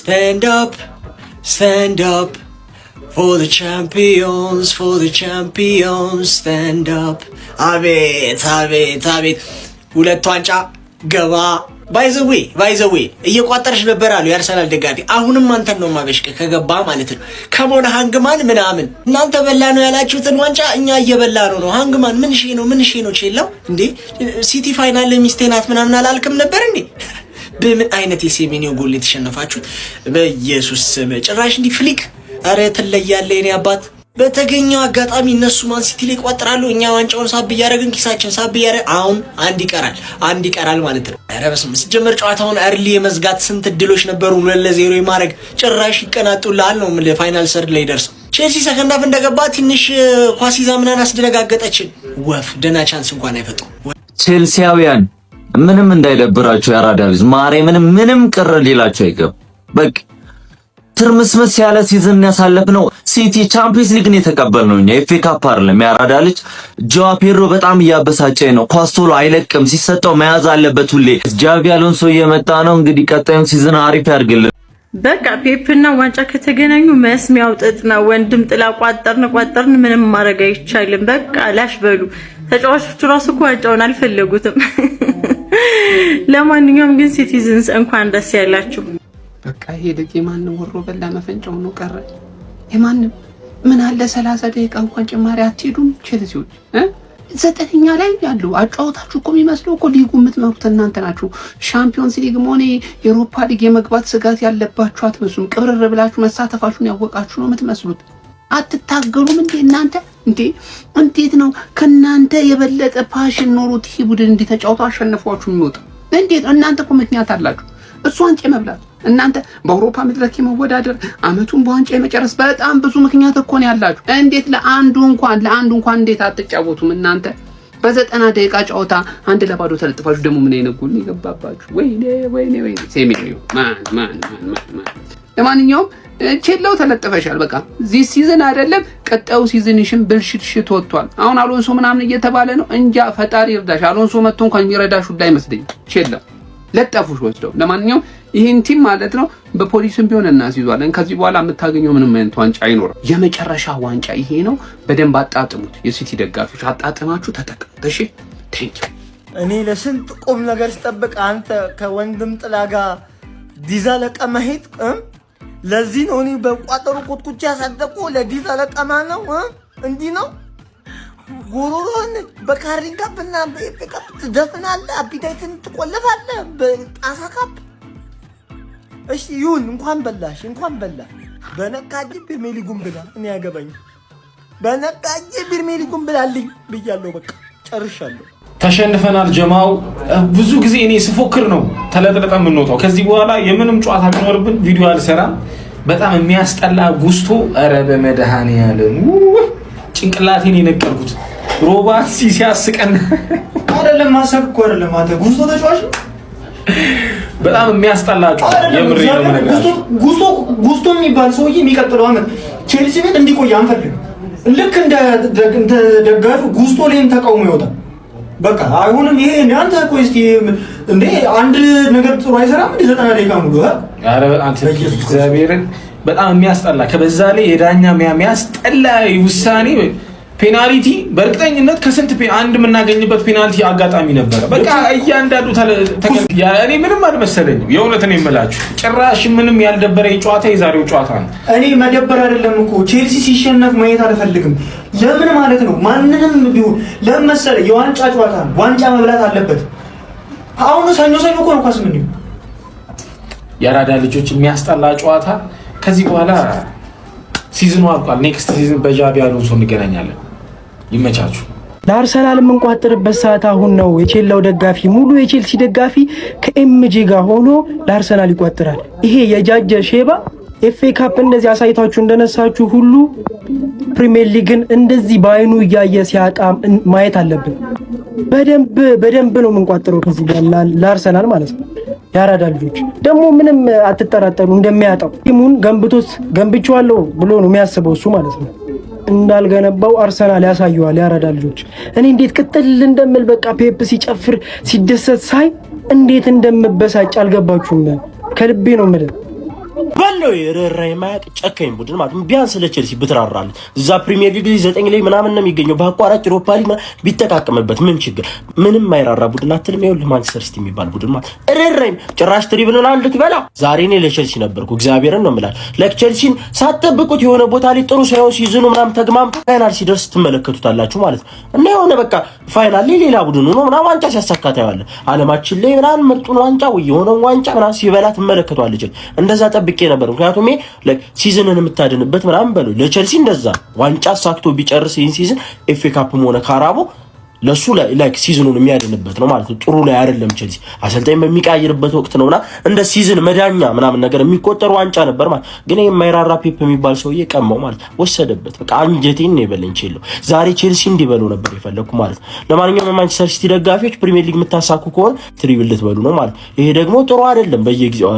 Stand up, stand up for the champions, for the champions. Stand up. አቤት አቤት አቤት! ሁለት ዋንጫ ገባ። ባይዘዌ እየቋጠረሽ ነበር አሉ የአርሰናል ደጋፊ። አሁንም አንተን ነው ማበሽቀ ከገባ ማለት ነው። ከሞነ ሃንግማን ምናምን እናንተ በላ ነው ያላችሁትን ዋንጫ እኛ እየበላ ነው። ሃንግማን ምን ሺ ነው ቼላው እንዴ? ሲቲ ፋይናል ሚስቴናት ምናምን አላልክም ነበር እንዴ? በምን አይነት የሴሜኒዮ ጎል የተሸነፋችሁት? በኢየሱስ ስም ጭራሽ እንዲህ ፍሊክ! አረ ትለያለህ የኔ አባት። በተገኘው አጋጣሚ እነሱ ማን ሲቲ ላይ ይቋጥራሉ፣ እኛ ዋንጫውን ሳብ እያደረግን ኪሳችን ሳብ እያደረግን አሁን አንድ ይቀራል ማለት ነው። ኧረ በስመ አብ! ሲጀመር ጨዋታውን እርሊ የመዝጋት ስንት እድሎች ነበሩ፣ 2-0 የማድረግ ጭራሽ ይቀናጡልሃል ነው የምልህ። ፋይናል ሰርድ ላይ ደርሰው ቼልሲ ሰከንድ ሃፍ እንደገባ ትንሽ ኳስ ይዛ ምናምን አስደነጋገጠችን። ወፍ ደህና ቻንስ እንኳን አይፈጡም ቼልሲያውያን። ምንም እንዳይደብራችሁ ያራዳ ልጅ ምንም ቅር ሊላችሁ አይገባም። በቃ ትርምስምስ ያለ ሲዝን ያሳለፍነው ሲቲ ቻምፒየንስ ሊግን የተቀበልነው እኛ ኤፍኤ ካፕ አይደለም። ያራዳ ልጅ ጆዋ ፔድሮ በጣም እያበሳጨኝ ነው። ኳስ ቶሎ አይለቅም፣ ሲሰጠው መያዝ አለበት ሁሌ። ጃቪ አሎንሶ እየመጣ ነው። እንግዲህ ቀጣዩን ሲዝን አሪፍ ያድርግልን። በቃ ፔፕና ዋንጫ ከተገናኙ መስሚያው ጥጥ ነው። ወንድም ጥላ ቋጠርን ምንም ማድረግ አይቻልም። በቃ ላሽ በሉ። ተጫዋቾቹ ራሱ እኮ ዋንጫውን አልፈለጉትም። ለማንኛውም ግን ሲቲዝንስ እንኳን ደስ ያላችሁ። በቃ ይሄ ደግ የማንም ወሮ በላ መፈንጫው ነው ቀረ። የማንም ምን አለ 30 ደቂቃ እንኳን ጭማሪ አትሄዱም ቼልሲዎች? ዘጠነኛ ላይ ያለው አጫውታችሁ እኮ የሚመስለው እኮ ሊጉ የምትመሩት እናንተ ናችሁ። ሻምፒዮንስ ሊግ ሆነ የአውሮፓ ሊግ የመግባት ስጋት ያለባችሁ አትመስሉም። ቅብርር ብላችሁ መሳተፋችሁን ያወቃችሁ ነው የምትመስሉት። አትታገሉም እንዴ እናንተ? እንዴት ነው ከናንተ የበለጠ ፓሽን ኖሮት ይሄ ቡድን እንዴ ተጫውቶ አሸንፏችሁ የሚወጣ? እንዴት እናንተ እኮ ምክንያት አላችሁ። እሱ ዋንጫ መብላት፣ እናንተ በአውሮፓ መድረክ የመወዳደር አመቱን በዋንጫ የመጨረስ በጣም ብዙ ምክንያት እኮ ነው ያላችሁ። እንዴት ለአንዱ እንኳን እንዴት አትጫወቱም እናንተ? በ90 ደቂቃ ጨዋታ 1-0 ተለጥፋችሁ ደግሞ ምን አይነት ጎል ይገባባችሁ? ወይኔ ሴሜኒዮ ማን ለማንኛውም ቼላው ተለጥፈሻል። በቃ ዚህ ሲዝን አይደለም ቀጣዩ ሲዝንሽን ብልሽት ወጥቷል። አሁን አሎንሶ ምናምን እየተባለ ነው። እንጃ ፈጣሪ ይርዳሽ። አሎንሶ መጥቶ እንኳን የሚረዳሽ ሁሉ አይመስለኝም። ቼላው ለጠፉሽ ወስደው። ለማንኛውም ይሄን ቲም ማለት ነው በፖሊስም ቢሆን እናስይዟለን። ከዚህ በኋላ የምታገኘው ምንም አይነት ዋንጫ አይኖርም። የመጨረሻ ዋንጫ ይሄ ነው። በደንብ አጣጥሙት። የሲቲ ደጋፊዎች አጣጥማችሁ ተጠቀሙት። እሺ ቴንክ ዩ። እኔ ለስንት ቁም ነገር ስጠብቅ አንተ ከወንድም ጥላ ጋር ዲዛ ለቀማ ሄድ። ለዚህ ነው እኔ በቋጠሩ ቁጥቁጫ ያሳደቁ ለዲዛ ለቀማ ነው። እንዲህ ነው ጉሮሮን በካሪንግ ካፕና በኤፍኤ ካፕ ትደፍናለህ። አፒታይትን ትቆለፋለህ በጣሳ ካፕ። እሺ ይሁን፣ እንኳን በላ። በነቃጅ ፕሪሚየር ሊጉን ብላ። እኔ ያገባኝ በነቃጅ ፕሪሚየር ሊጉን ብላልኝ ብያለሁ። በቃ ጨርሻለሁ። ተሸንፈናል ጀማው። ብዙ ጊዜ እኔ ስፎክር ነው ተለጥለጠን የምንወጣው። ከዚህ በኋላ የምንም ጨዋታ ቢኖርብን ቪዲዮ አልሰራም። በጣም የሚያስጠላ ጉስቶ። ኧረ በመድኃኒዓለም ጭንቅላቴን የነቀልኩት ሮባ ሲያስቀን አይደለም። ማሰብ እኮ አይደለም። አንተ ጉስቶ ተጫዋች በጣም የሚያስጠላ ጨዋታ። የምሬ ነው ነገር ጉስቶ የሚባል ሰውዬ የሚቀጥለው አመት ቼልሲ ቤት እንዲቆይ አንፈልግም። ልክ እንደ ደጋፊ ጉስቶ ላይም ተቃውሞ ይወጣል። በቃ አሁንም ይሄ አንተ ቆይ እስቲ እንዴ አንድ ነገር ጥሩ አይሰራም እንዴ? 90 ደቂቃ ሙሉ አረ አንተ እግዚአብሔርን በጣም የሚያስጠላ። ከበዛ ላይ የዳኛ የሚያስጠላ ውሳኔ ፔናልቲ። በእርግጠኝነት ከስንት አንድ የምናገኝበት ፔናልቲ አጋጣሚ ነበረ። በቃ እያንዳንዱ እኔ ምንም አልመሰለኝም። የእውነት ነው የምላችሁ። ጭራሽ ምንም ያልደበረ ጨዋታ የዛሬው ጨዋታ ነው። እኔ መደበር አይደለም እኮ ቼልሲ ሲሸነፍ ማየት አልፈልግም። ለምን ማለት ነው? ማንንም ቢሆን ለምን መሰለህ? የዋንጫ ጨዋታ ነው። ዋንጫ መብላት አለበት። አሁን ሰኞ እኮ ነው ኳስ ምን ይሁን የአራዳ ልጆች የሚያስጠላ ጨዋታ። ከዚህ በኋላ ሲዝኑ አልቋል። ኔክስት ሲዝን በጃቪ አሎንሶ እንገናኛለን። ይመቻችሁ። ለአርሰናል የምንቋጥርበት ሰዓት አሁን ነው። የቼላው ደጋፊ ሙሉ የቼልሲ ደጋፊ ከኤምጄ ጋር ሆኖ ለአርሰናል ይቋጥራል። ይሄ የጃጀ ሼባ ኤፍኤ ካፕ እንደዚህ አሳይታችሁ እንደነሳችሁ ሁሉ ፕሪሚየር ሊግን እንደዚህ በአይኑ እያየ ሲያጣ ማየት አለብን። በደንብ ነው የምንቋጥረው ከዚህ በኋላ ለአርሰናል ማለት ነው። ያራዳ ልጆች ደግሞ ምንም አትጠራጠሩ እንደሚያጣው ቲሙን ገንብቼዋለሁ ብሎ ነው የሚያስበው እሱ ማለት ነው። እንዳልገነባው አርሰናል ያሳየዋል። ያራዳ ልጆች እኔ እንዴት ቅጥል እንደምል በቃ ፔፕ ሲጨፍር ሲደሰት ሳይ እንዴት እንደምበሳጭ አልገባችሁም? ከልቤ ነው የምልህ። በለው የረራይ ማያቅ ጨካኝ ቡድን ማለት ቢያንስ ለቼልሲ ብትራራል እዛ ፕሪሚየር ሊግ 9 ላይ ምናምን ነው የሚገኘው በአቋራጭ ዩሮፓ ሊግ ቢተካከምበት ምን ችግር ምንም ማይራራ ቡድን አትልም ይኸውልህ ማንቸስተር ሲቲ የሚባል ቡድን ማለት ረራይ ጭራሽ ትሪብልን አንድ ትበላ ዛሬ እኔ ለቼልሲ ነበርኩ እግዚአብሔርን ነው የምላል ለቼልሲን ሳትጠብቁት የሆነ ቦታ ላይ ጥሩ ሳይሆን ሲዝኑ ምናምን ተግማም ፋይናል ሲደርስ ትመለከቱታላችሁ ማለት ነው እና የሆነ በቃ ፋይናል ላይ ሌላ ቡድን ነው ምናምን ዋንጫ ሲያሳካታ ያለ ዓለማችን ላይ ምናምን ምርጡን ዋንጫ ወይ የሆነ ዋንጫ ምናምን ሲበላ ትመለከቷለች እንደዛ ጠብቄ ነበር ምክንያቱም ሲዝንን የምታድንበት ምናምን በለው ለቼልሲ እንደዛ ዋንጫ ሳክቶ ቢጨርስ ይሄን ሲዝን ኤፍኤ ካፕም ሆነ ካራቦ ለሱ ላይክ ሲዝኑን የሚያድንበት ነው ማለት ነው ጥሩ ላይ አይደለም ቼልሲ አሰልጣኝ በሚቀያየርበት ወቅት ነውና እንደ ሲዝን መዳኛ ምናምን ነገር የሚቆጠር ዋንጫ ነበር ማለት ግን የማይራራ ፔፕ የሚባል ሰውዬ ቀማው ማለት ወሰደበት በቃ አንጀቴን ነው የበለኝ ቼልሲ ዛሬ ቼልሲ እንዲበሉ ነበር የፈለኩ ማለት ለማንኛውም የማንቸስተር ሲቲ ደጋፊዎች ፕሪሚየር ሊግ የምታሳኩ ከሆነ ትሪብል ልትበሉ ነው ማለት ይሄ ደግሞ ጥሩ አይደለም በየጊዜው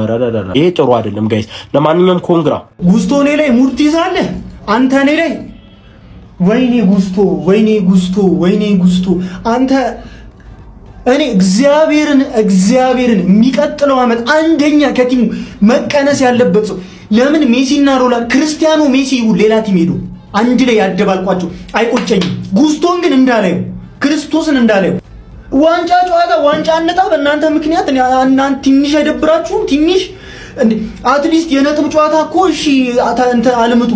ይሄ ጥሩ አይደለም ጋይስ ለማንኛውም ኮንግራ ጉስቶ እኔ ላይ ሙድ ትይዛለህ አንተ እኔ ላይ ወይኔ ጉስቶ አንተ እኔ እግዚአብሔርን የሚቀጥለው አመት አንደኛ ከቲሙ መቀነስ ያለበት ሰው ለምን ሜሲና ሮናልዶ ክርስቲያኖ ሜሲ ይሁን ሌላ ቲም ሄዶ አንድ ላይ ያደባልቋቸው አይቆጨኝም ጉስቶን ግን እንዳላየው ክርስቶስን እንዳላየው ዋንጫ ጨዋታ ዋንጫ አንጣ በእናንተ ምክንያት እናንተ ትንሽ አይደብራችሁም ትንሽ አትሊስት የነጥብ ጨዋታ እኮ እሺ አንተ አልምጡ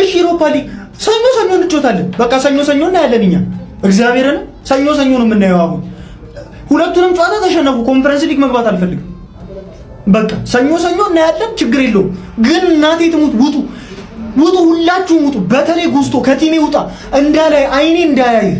እሺ ዩሮፓ ሊግ ሰኞ እንጮታለን በቃ ሰኞ እና ያለንኛ እግዚአብሔርን ሰኞ ነው የምናየው አሁን ሁለቱንም ጨዋታ ተሸነፉ ኮንፈረንስ ሊግ መግባት አልፈልግም በቃ ሰኞ እና ያለን ችግር የለውም ግን እናቴ ትሙት ውጡ ሁላችሁም ውጡ በተለይ ጉስቶ ከቲሜ ውጣ እንዳላይ አይኔ እንዳያይ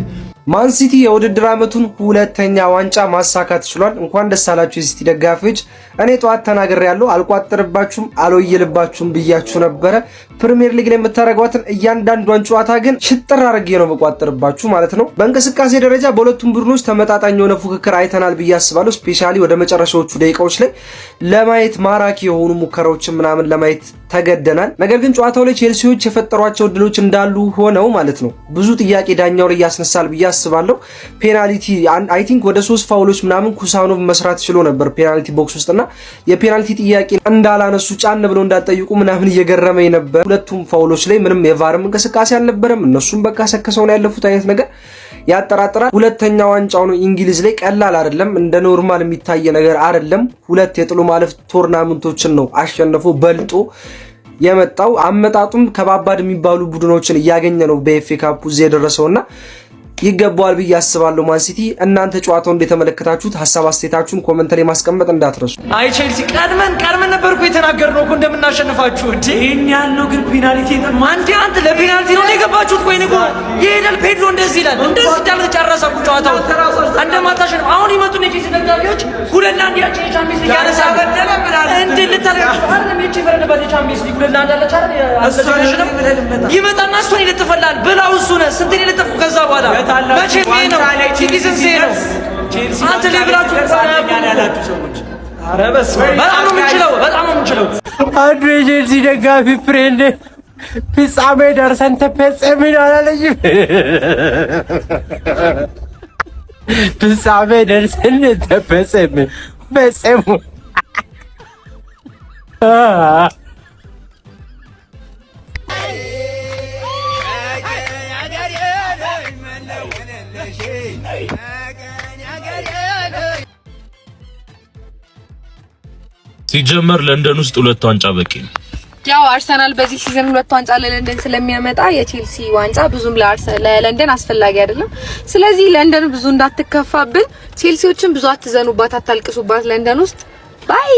ማን ሲቲ የውድድር አመቱን ሁለተኛ ዋንጫ ማሳካት ችሏል እንኳን ደስ አላችሁ የሲቲ ደጋፊዎች እኔ ጧት ተናግሬያለሁ አልቋጥርባችሁም አልወይልባችሁም ብያችሁ ነበር ፕሪሚየር ሊግ ላይ የምታረጋውትን እያንዳንዷን ጨዋታ ግን ሽጥር አድርጌ ነው መቋጥርባችሁ ማለት ነው በእንቅስቃሴ ደረጃ በሁለቱም ቡድኖች ተመጣጣኝ የሆነ ፉክክር አይተናል ብዬ አስባለሁ ስፔሻሊ ወደ መጨረሻዎቹ ደቂቃዎች ላይ ለማየት ማራኪ የሆኑ ሙከራዎችን ምናምን ለማየት ተገደናል ነገር ግን ጨዋታው ላይ ቼልሲዎች የፈጠሯቸው ድሎች እንዳሉ ሆነው ማለት ነው ብዙ ጥያቄ ዳኛው ላይ ያስነሳል ብዬ አስባለሁ ፔናልቲ አይ ቲንክ ወደ 3 ፋውሎች ምናምን ኩሳኖቭ መስራት ችሎ ነበር ፔናልቲ ቦክስ ውስጥና የፔናልቲ ጥያቄ እንዳላነሱ ጫን ብለው እንዳጠይቁ ምናምን እየገረመኝ ነበር ሁለቱም ፋውሎች ላይ ምንም የቫርም እንቅስቃሴ አልነበረም እነሱም በቃ ሰከሰው ነው ያለፉት አይነት ነገር ያጠራጥራል ሁለተኛ ዋንጫው ነው እንግሊዝ ላይ ቀላል አይደለም እንደ ኖርማል የሚታይ ነገር አይደለም ሁለት የጥሎ ማለፍ ቶርናመንቶችን ነው አሸንፎ በልጦ የመጣው አመጣጡም ከባባድ የሚባሉ ቡድኖችን እያገኘ ነው በኤፍኤ ካፕ እዚህ የደረሰውና ይገባዋል ብዬ አስባለሁ ማን ሲቲ እናንተ ጨዋታውን እንደተመለከታችሁት ሐሳብ አስተያየታችሁን ኮሜንት ላይ ማስቀመጥ እንዳትረሱ አይ ቼልሲ ቀድመን ነበርኩ የተናገርነው እኮ እንደምናሸንፋችሁ እንዴ ይሄን ያለው ግን ፔናልቲ አንተ ለፔናልቲ ነው የገባችሁት ቆይ ነው ይሄዳል ፔድሮ እንደዚህ ይላል እንደዚህ ዳል ተጨረሰው ጨዋታው እንደማታሸንፍ አሁን ይመጡን የቼልሲ ደጋፊዎች ሁለና አንድ ያቺ ቻምፒየንስ ሊግ ያነሳ በደለ ብላል እንዴ ልታረጋግጡ አይደለም የቼ ፈረደበት ቻምፒየንስ ሊግ ሁለና አንድ አለች አይደል ይመጣና እሱን ይለጥፈላል ብላው እሱን ስንት ይለጥፉ ከዛ በኋላ መቼ ነው ሲቲዝን ዜሮ አንተ ለብራችሁ ያላችሁ ሰዎች ኧረ በስመ በጣም ነው የምንችለው አንዱ የቼልሲ ደጋፊ ፍሬንድ ፍጻሜ ደርሰን ተፈጸምን አላለኝም ፍጻሜ ደርሰን ተፈጸሙ ሲጀመር ለንደን ውስጥ 2 ዋንጫ በቂ ነው ያው አርሰናል በዚህ ሲዝን 2 ዋንጫ ለለንደን ስለሚያመጣ የቼልሲ ዋንጫ ብዙም ለለንደን አስፈላጊ አይደለም ስለዚህ ለንደን ብዙ እንዳትከፋብን ቼልሲዎችን ብዙ አትዘኑባት አታልቅሱባት ለንደን ውስጥ ባይ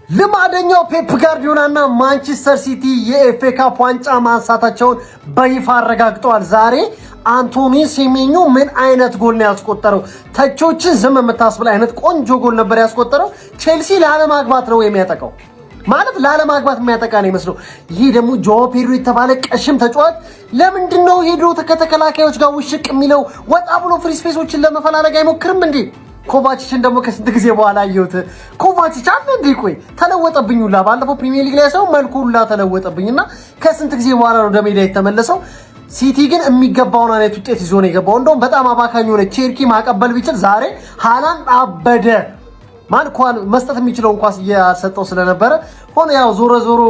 ልማደኛው ፔፕ ጋርዲዮላና ማንቸስተር ሲቲ የኤፍኤ ካፕ ዋንጫ ማንሳታቸውን በይፋ አረጋግጠዋል ዛሬ አንቶኒ ሴሜኞ ምን አይነት ጎል ነው ያስቆጠረው ተቾችን ዝም የምታስብል አይነት ቆንጆ ጎል ነበር ያስቆጠረው ቼልሲ ለዓለማግባት ነው የሚያጠቃው ማለት ለዓለማግባት የሚያጠቃ ነው ይመስለው ይሄ ደግሞ ጆ ፔድሮ የተባለ ቀሽም ተጫዋች ለምንድነው ሄዶ ተከላካዮች ጋር ውሽቅ የሚለው ወጣ ብሎ ፍሪ ስፔሶችን ለመፈላለግ አይሞክርም እንዴ ኮቫቺችን ደግሞ ከስንት ጊዜ በኋላ አየሁት ኮቫቺች አለ እንዴ ቆይ ተለወጠብኝ ሁላ ባለፈው ፕሪሚየር ሊግ ላይ ሰው መልኩ ሁላ ተለወጠብኝና ከስንት ጊዜ በኋላ ነው ደሜዳ የተመለሰው ሲቲ ግን የሚገባውን አይነት ውጤት ይዞ ነው የገባው እንደውም በጣም አባካኝ ሆነ ቼርኪ ማቀበል ቢችል ዛሬ ሃላንድ አበደ ማን እንኳን መስጠት የሚችለው እንኳን እያሰጠው ስለነበረ ሆነ ያው ዞሮ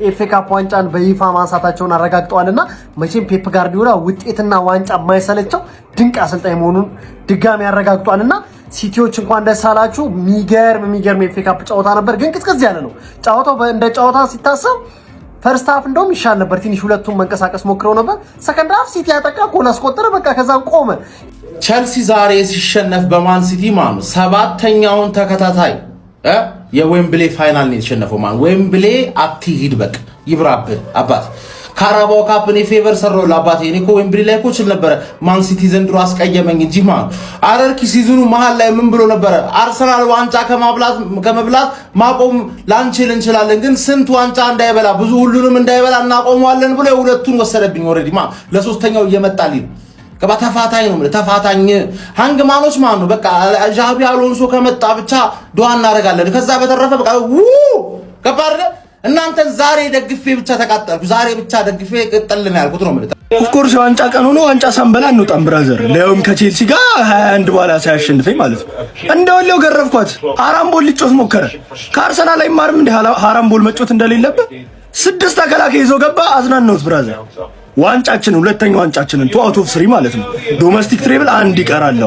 ኤፍ ኤ ካፕ ዋንጫን በይፋ ማንሳታቸውን አረጋግጠዋልና መቼም ፔፕ ጋርዲዮላ ውጤትና ዋንጫ የማይሰለቸው ድንቅ አሰልጣኝ መሆኑን ድጋሚ ያረጋግጧልና ሲቲዎች እንኳን ደስ አላችሁ። የሚገርም ኤፍ ኤ ካፕ ጨዋታ ነበር፣ ግን ቅዝቅዝ ያለ ነው ጨዋታው። እንደ ጨዋታ ሲታሰብ ፈርስት ሃፍ እንደውም ይሻል ነበር። ትንሽ ሁለቱም መንቀሳቀስ ሞክረው ነበር። ሰከንድ ሃፍ ሲቲ ያጠቃ፣ ጎል አስቆጠረ፣ በቃ ከዛም ቆመ። ቸልሲ ዛሬ ሲሸነፍ በማን ሲቲ ማኑ ሰባተኛውን ተከታታይ የዌምብሌ ፋይናል ነው የተሸነፈው። ማን ዌምብሌ አትሂድ፣ በቃ ይብራብህ አባት። ካራባው ካፕን ፌቨር ሰራው ለአባቴ። እኔ እኮ ዌምብሌ ላይ እኮ ችል ነበረ ማን ሲቲ ዘንድሮ አስቀየመኝ እንጂ ማን አረርኪ ሲዝኑ መሃል ላይ ምን ብሎ ነበረ? አርሰናል ዋንጫ ከመብላት ማቆም ላንችል እንችላለን፣ ግን ስንት ዋንጫ እንዳይበላ ብዙ ሁሉንም እንዳይበላ እናቆመዋለን ብሎ የሁለቱን ወሰደብኝ። ኦሬዲ ማን ለሶስተኛው እየመጣልኝ ከባ ተፋታኝ ነው ማለት ተፋታኝ ሃንግማኖች ማን ነው? በቃ ጃቢ አሎንሶ ከመጣ ብቻ ዱዓ እናደርጋለን። ከዛ በተረፈ በቃ ከባድ እናንተን ዛሬ ደግፌ ብቻ ተቃጠልኩ። ዛሬ ብቻ ደግፌ ቅጥልን ያልኩት ነው ማለት ኦፍ ኮርስ ዋንጫ ቀን ሆኖ ዋንጫ ሳንበላ እንውጣም ብራዘር። ለያውም ከቼልሲ ጋር 21 በኋላ ሳያሸንፈኝ ማለት ነው። እንደወለው ገረፍኳት። አራምቦል ሊጮት ሞከረ። ከአርሰናል ላይ ማርም እንደ አራምቦል መጮት እንደሌለበት 6 ተከላካይ ይዞ ገባ። አዝናናውት ብራዘር። ዋንጫችንን ሁለተኛው ዋንጫችንን 2 out of 3 ማለት ነው። ዶሜስቲክ ትሬብል አንድ ይቀራል።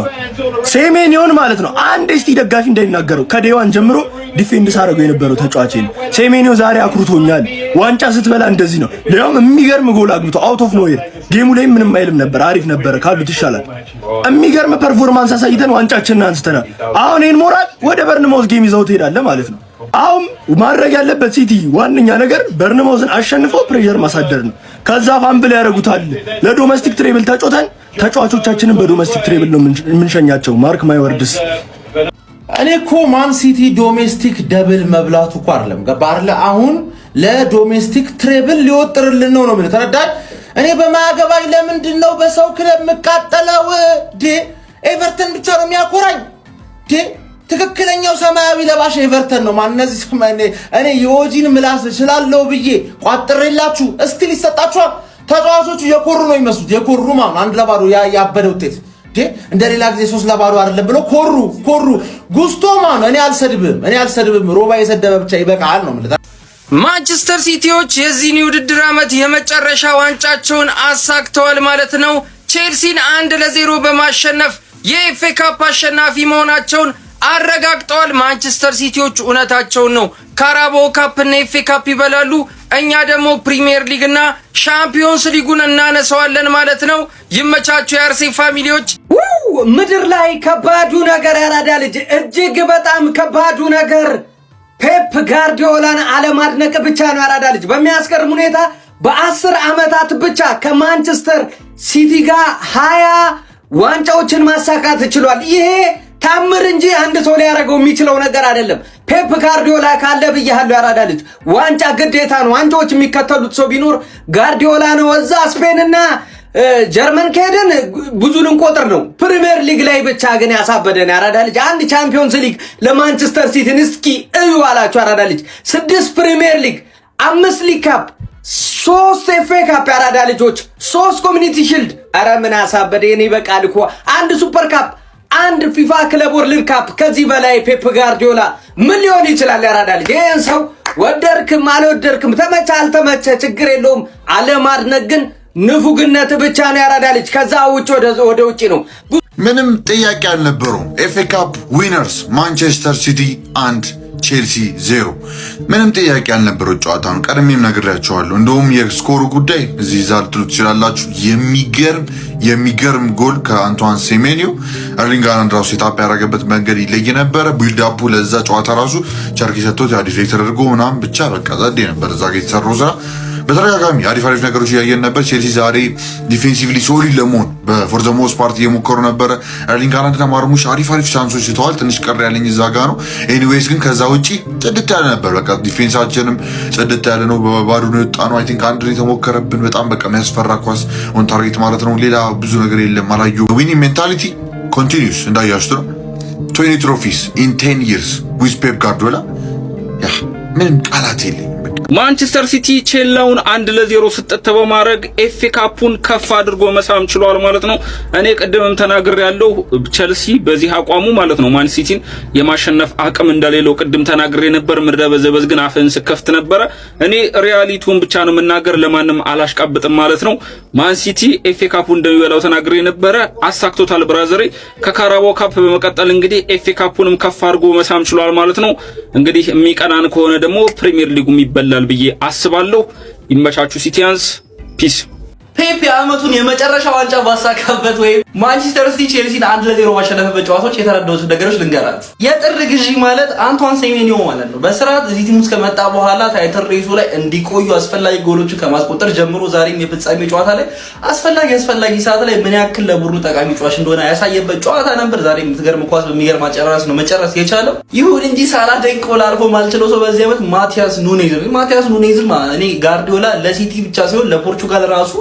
ሴሜኒዮን ማለት ነው። አንድ እስቲ ደጋፊ እንዳይናገረው ከዴዋን ጀምሮ ዲፌንድ ሳረገው የነበረው ተጫዋች ነው። ሴሜኒዮ ዛሬ አኩርቶኛል። ዋንጫ ስትበላ እንደዚህ ነው። ለያውም የሚገርም ጎል አግብቶ አውት ኦፍ ኖዌር። ጌሙ ላይ ምንም አይልም ነበር፣ አሪፍ ነበር፣ ካሉት ይሻላል። የሚገርም ፐርፎርማንስ አሳይተን ዋንጫችንን አንስተናል። አሁን ይሄን ሞራል ወደ በርንማውዝ ጌም ይዘው ትሄዳለህ ማለት ነው። አሁን ማድረግ ያለበት ሲቲ ዋነኛ ነገር በርንማውዝን አሸንፎ ፕሬሸር ማሳደር ነው። ከዛ ፋምብል ያደርጉታል። ለዶሜስቲክ ትሬብል ተጫውተን ተጫዋቾቻችንን በዶሜስቲክ ትሬብል ነው የምንሸኛቸው። ማርክ ማይ ወርድስ። እኔ እኮ ማን ሲቲ ዶሜስቲክ ደብል መብላቱ እኮ አይደለም ገባህ? አሁን ለዶሜስቲክ ትሬብል ሊወጥርልን ነው ማለት ተረዳኝ። እኔ በማያገባኝ ለምንድን ነው በሰው ክለብ መቃጠለው? ኤቨርተን ብቻ ነው የሚያኮራኝ። ትክክለኛው ሰማያዊ ለባሽ ኤቨርተን ነው። ማን እነዚህ እኔ የኦጂን ምላስ ስላለው ብዬ ቋጥሬላችሁ እስቲል ይሰጣችኋል። ተጫዋቾቹ የኮሩ ነው የሚመስሉት። የኮሩ ማን 1-0 ያበደ ውጤት እንደ ሌላ ጊዜ 3-0 አይደለም ብሎ ኮሩ ጉስቶ ማን እኔ አልሰድብም። ሮባ የሰደበ ብቻ ይበቃል ነው ማለት። ማንቸስተር ሲቲዎች የዚህን ውድድር ዓመት የመጨረሻ ዋንጫቸውን አሳክተዋል ማለት ነው። ቼልሲን 1-0 በማሸነፍ የኤፍኤ ካፕ አሸናፊ መሆናቸውን አረጋግጠዋል። ማንቸስተር ሲቲዎች እውነታቸውን ነው። ካራባኦ ካፕ እና ኤፍኤ ካፕ ይበላሉ። እኛ ደግሞ ፕሪሚየር ሊግ እና ሻምፒዮንስ ሊጉን እናነሳዋለን ማለት ነው። ይመቻችሁ የአርሴ ፋሚሊዎች። ምድር ላይ ከባዱ ነገር ያራዳ ልጅ እጅግ በጣም ከባዱ ነገር ፔፕ ጋርዲዮላን አለማድነቅ ብቻ ነው። ያራዳ ልጅ በሚያስገርም ሁኔታ በ10 ዓመታት ብቻ ከማንቸስተር ሲቲ ጋር 20 ዋንጫዎችን ማሳካት ችሏል። ይሄ ታምር እንጂ አንድ ሰው ሊያደርገው የሚችለው ነገር አይደለም። ፔፕ ጋርዲዮላ ካለ ብያለሁ ያራዳ ልጅ ዋንጫ ግዴታ ነው። ዋንጫዎች የሚከተሉት ሰው ቢኖር ጋርዲዮላ ነው። እዛ ስፔንና ጀርመን ከሄደን ብዙ ልንቆጥር ነው። ፕሪሚየር ሊግ ላይ ብቻ ግን ያሳበደን ያራዳ ልጅ አንድ ቻምፒዮንስ ሊግ ለማንቸስተር ሲቲን እስኪ እዩ አላችሁ ያራዳ ልጅ 6 ፕሪሚየር ሊግ 5 ሊግ ካፕ 3 ኤፍኤ ካፕ ያራዳ ልጆች 3 ኮሚኒቲ ሺልድ። አረ ምን አሳበደ የኔ በቃል እኮ አንድ ሱፐር ካፕ አንድ ፊፋ ክለብ ወርልድ ካፕ። ከዚህ በላይ ፔፕ ጋርዲዮላ ምን ሊሆን ይችላል? ያራዳ ልጅ ይሄን ሰው ወደርክም አልወደርክም ተመቸ አልተመቸ ችግር የለውም። አለማድነቅ ግን ንፉግነት ብቻ ነው ያራዳ ልጅ። ከዛ ውጭ ወደ ውጭ ነው። ምንም ጥያቄ አልነበረውም። ኤፍኤ ካፕ ዊነርስ ማንቸስተር ሲቲ 1 ቼልሲ 0። ምንም ጥያቄ ያልነበረው ጨዋታ ነው። ቀድሜም ነግሬያቸዋለሁ። እንደውም የስኮሩ ጉዳይ እዚህ ዛልጥሉ ትችላላችሁ። የሚገርም ጎል ከአንቷን ሴሜኒዮ ኤርሊንግ ሃላንድ ራሱ የታፕ ያደረገበት መንገድ ይለይ ነበረ። ቢልድ አፑ ለዛ ጨዋታ ራሱ ቸርኪ ሰጥቶት ዲሬክት ተደርጎ ምናምን ብቻ በቃ ጸዴ ነበር እዛ ጋር የተሰራው ስራ። በተደጋጋሚ አሪፍ ነገሮች እያየን ነበር። ቼልሲ ዛሬ ዲፌንሲቭሊ ሶሊድ ለመሆን በፎር ዘ ሞስት ፓርት እየሞከሩ ነበረ። ኤርሊንግ ሃላንድና ማርሙሽ አሪፍ ቻንሶች ስተዋል። ትንሽ ቀር ያለኝ እዛ ጋ ነው። ኤኒዌይስ ግን ከዛ ውጪ ጽድት ያለ ነበር። በቃ ዲፌንሳችንም ጽድት ያለ ነው። በባዶ ነው የወጣ ነው። አይ ቲንክ አንድ ነው የተሞከረብን። በጣም በቃ የሚያስፈራ ኳስ ኦን ታርጌት ማለት ነው። ሌላ ብዙ ነገር የለም። አላየሁም። ዊኒንግ ሜንታሊቲ ኮንቲኒዩስ እንዳያችሁት ነው። 20 ትሮፊስ ኢን 10 years ዊዝ ፔፕ ጋርዲዮላ። ያ ምንም ቃላት የለኝም። ማንቸስተር ሲቲ ቼላውን 1-0 ስጥት በማድረግ ኤፍ ኤ ካፑን ከፍ አድርጎ መሳም ችሏል ማለት ነው። እኔ ቀደምም ተናግሬያለሁ ቸልሲ በዚህ አቋሙ ማለት ነው ማን ሲቲን የማሸነፍ አቅም እንደሌለው ቅድም ተናግሬ ነበር። ምድረ በዘበዝ ግን አፈን ስከፍት ነበር። እኔ ሪያሊቲውን ብቻ ነው መናገር፣ ለማንም አላሽቃብጥም ማለት ነው። ማን ሲቲ ኤፍ ኤ ካፑን እንደሚበላው ተናግሬ ነበር። አሳክቶታል ብራዘሬ። ከካራባኦ ካፕ በመቀጠል እንግዲህ ኤፍ ኤ ካፑንም ከፍ አድርጎ መሳም ችሏል ማለት ነው። እንግዲህ የሚቀናን ከሆነ ደግሞ ፕሪሚየር ሊጉም ይበላል ብዬ አስባለሁ። ይመቻቹ ሲቲያንስ። ፒስ። ፔፕ የዓመቱን የመጨረሻ ዋንጫ ባሳካበት ወይም ማንቸስተር ሲቲ ቼልሲን 1-0 ባሸነፈበት ጨዋታዎች የተረዳሁት ነገሮች ልንገራችሁ። የጥር ግዢ ማለት አንቷን ሴሜኒዮ ማለት ነው። በስርዓት እዚህ ቲም ውስጥ ከመጣ በኋላ ታይትል ሬሱ ላይ እንዲቆዩ አስፈላጊ ጎሎችን ከማስቆጠር ጀምሮ ዛሬም የፍጻሜ ጨዋታ ላይ አስፈላጊ ሰዓት ላይ ምን ያክል ለቡድኑ ጠቃሚ ጨዋች እንደሆነ ያሳየበት ጨዋታ ነበር። ዛሬም የምትገርም ኳስ በሚገርም አጨራረስ ነው መጨረስ የቻለው። ይሁን እንጂ ሳላደንቀው ላልፈው ማልችለው ሰው በዚህ ዓመት ማቲያስ ኑኔዝ ማለት እኔ ጋርዲዮላ ለሲቲ ብቻ ሳይሆን ለፖርቹጋል ራሱ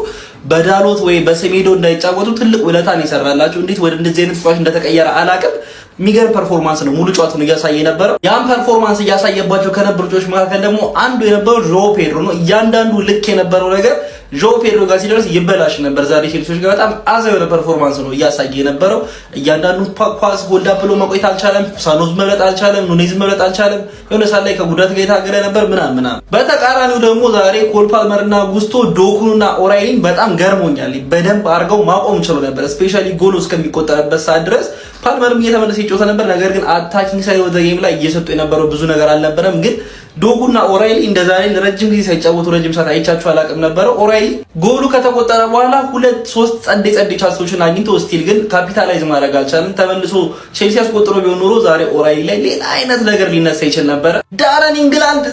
በዳሎት ወይ በሰሜዶ እንዳይጫወቱ ትልቅ ውለታን ይሰራላችሁ። እንዴት ወደ እንደዚህ አይነት ፏሽ እንደተቀየረ አላቅም። የሚገርም ፐርፎርማንስ ነው ሙሉ ጨዋታውን እያሳየ ነበር። ያን ፐርፎርማንስ እያሳየባቸው ከነበሩ ልጆች መካከል ደግሞ አንዱ የነበረው ዦ ፔድሮ ነው። እያንዳንዱ ልክ የነበረው ነገር ዦ ፔድሮ ጋር ሲደርስ ይበላሽ ነበር። ዛሬ ቼልሲዎች ጋር በጣም አዛው የሆነ ፐርፎርማንስ ነው እያሳየ የነበረው። እያንዳንዱ ኳስ ሆልድ አፕ ብሎ መቆየት አልቻለም። ሳኖዝ መብለጥ አልቻለም። ኑኔዝ መብለጥ አልቻለም። የሆነ ሰዓት ላይ ከጉዳት ጋር የታገለ ነበር ምናምን። በተቃራኒው ደግሞ ዛሬ ኮል ፓልመርና ጉስቶ ዶኩኑና ኦራይሊን በጣም ገርሞኛል። በደንብ አድርገው ማቆም ችሎ ነበር። ስፔሻሊ ጎል እስከሚቆጠርበት ሰዓት ድረስ ፓልመርም እየተመለሰ ይጮህ ነበር። ነገር ግን አታኪንግ ሳይድ ወደ ጌም ላይ እየሰጡ የነበረው ብዙ ነገር አልነበረም። ግን ዶጉና ኦራይሊ እንደዛሬ ረጅም ጊዜ ሳይጫወቱ ረጅም ሰዓት አይቻችሁ አላቅም ነበር። ኦራይሊ ጎሉ ከተቆጠረ በኋላ 2-3 ጸዴ ቻንሶችን አግኝቶ ስቲል ግን ካፒታላይዝ ማድረግ አልቻለም። ተመልሶ ቼልሲ አስቆጥሮ ቢሆን ኖሮ ዛሬ ኦራይሊ ላይ ሌላ አይነት ነገር ሊነሳ ይችል ነበር። ዳረን ኢንግላንድ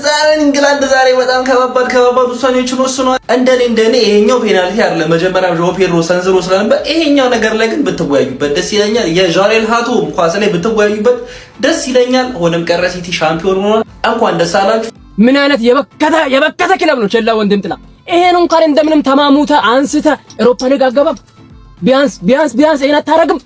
ዛሬ በጣም ከባባድ ውሳኔዎችን ወስኗል። እንደኔ ይሄኛው ፔናልቲ አይደለም። መጀመሪያ ዦ ፔድሮ ሰንዝሮ ስለነበር ይሄኛው ነገር ላይ ግን ብትወያዩበት ደስ ይለኛል። የጃሬል ሃቶ ኳስ ላይ ብትወያዩበት ደስ ይለኛል። ሆነም ቀረ ሲቲ ሻምፒዮን ሆኗል። እንኳን ደስ አላችሁ። ምን አይነት የበከተ ክለብ ነው ቼላ ወንድም ጥላ። ይሄን እንኳን እንደምንም ተማሙተ አንስተ አውሮፓ ሊግ አገባብ ቢያንስ ይሄን አታረግም።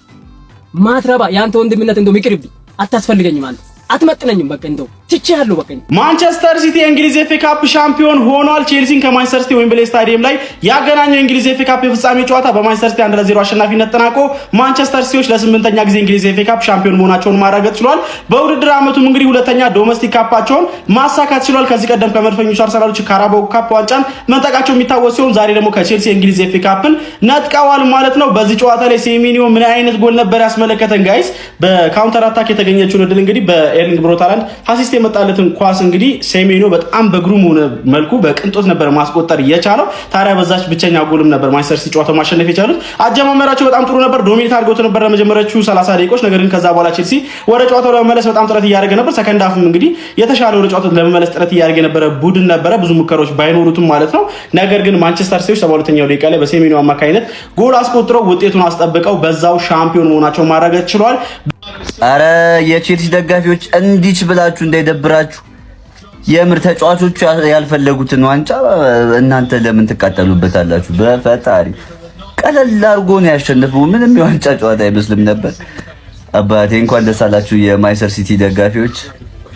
ማትረባ ያንተ ወንድምነት እንደው ይቅርብኝ። አታስፈልገኝም አንተ አትመጥነኝም። በቃ እንደው ትቼሃለሁ። በቃ ማንቸስተር ሲቲ የእንግሊዝ ኤፍ ኤ ካፕ ሻምፒዮን ሆኗል። ቼልሲን ከማንቸስተር ሲቲ ዌምብሌይ ስታዲየም ላይ ያገናኘው የእንግሊዝ ኤፍ ኤ ካፕ የፍጻሜ ጨዋታ በማንቸስተር ሲቲ 1-0 አሸናፊነት ተጠናቆ ማንቸስተር ሲቲዎች ለ8ኛ ጊዜ እንግሊዝ ኤፍ ኤ ካፕ ሻምፒዮን መሆናቸውን ማረጋገጥ ችሏል። በውድድር ዓመቱም እንግዲህ ሁለተኛ ዶሜስቲክ ካፓቸውን ማሳካት ችሏል። ከዚህ ቀደም ከመድፈኞቹ አርሰናሎች ካራባኦ ካፕ ዋንጫን መንጠቃቸው የሚታወስ ሲሆን ዛሬ ደግሞ ከቼልሲ የእንግሊዝ ኤፍ ኤ ካፕን ነጥቀዋል ማለት ነው። በዚህ ጨዋታ ላይ ሴሜኒዮ ምን አይነት ጎል ነበር ያስመለከተን ጋይስ። በካውንተር አታክ የተገኘችውን እድል እንግዲህ በኤርሊንግ ብራውት ሃላንድ አሲስት የመጣለትን ኳስ እንግዲህ ሴሜኒዮ በጣም በግሩም ሆነ መልኩ በቅንጦት ነበር ማስቆጠር የቻለው። ታዲያ በዛች ብቸኛ ጎልም ነበር ማንቸስተር ሲቲ ጨዋታው ማሸነፍ የቻሉት። አጀማመራቸው በጣም ጥሩ ነበር። ዶሚኔት አድርገውት ነበር ለመጀመሪያዎቹ 30 ደቂቃዎች። ነገር ግን ከዛ በኋላ ቼልሲ ወደ ጨዋታው ለመመለስ በጣም ጥረት እያደረገ ነበር። ሰከንድ ሃፍም እንግዲህ የተሻለ ወደ ጨዋታው ለመመለስ ጥረት እያደረገ የነበረ ቡድን ነበረ፣ ብዙ ሙከራዎች ባይኖሩትም ማለት ነው። ነገር ግን ማንቸስተር ሲቲዎች 72ኛው ደቂቃ ላይ በሴሜኒዮ አማካኝነት ጎል አስቆጥረው ውጤቱን አስጠብቀው በዛው ሻምፒዮን መሆናቸውን ማረጋገጥ ችለዋል። አረ የቼልሲ ደጋፊዎች እንዲች ብላችሁ እንዳይደብራችሁ። የምር ተጫዋቾቹ ያልፈለጉትን ዋንጫ እናንተ ለምን ትቃጠሉበታላችሁ? በፈጣሪ ቀለል አድርጎ ነው ያሸነፈው። ምንም የዋንጫ ጨዋታ አይመስልም ነበር። አባቴ እንኳን ደስ አላችሁ የማንቸስተር ሲቲ ደጋፊዎች፣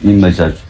ይመቻችሁ።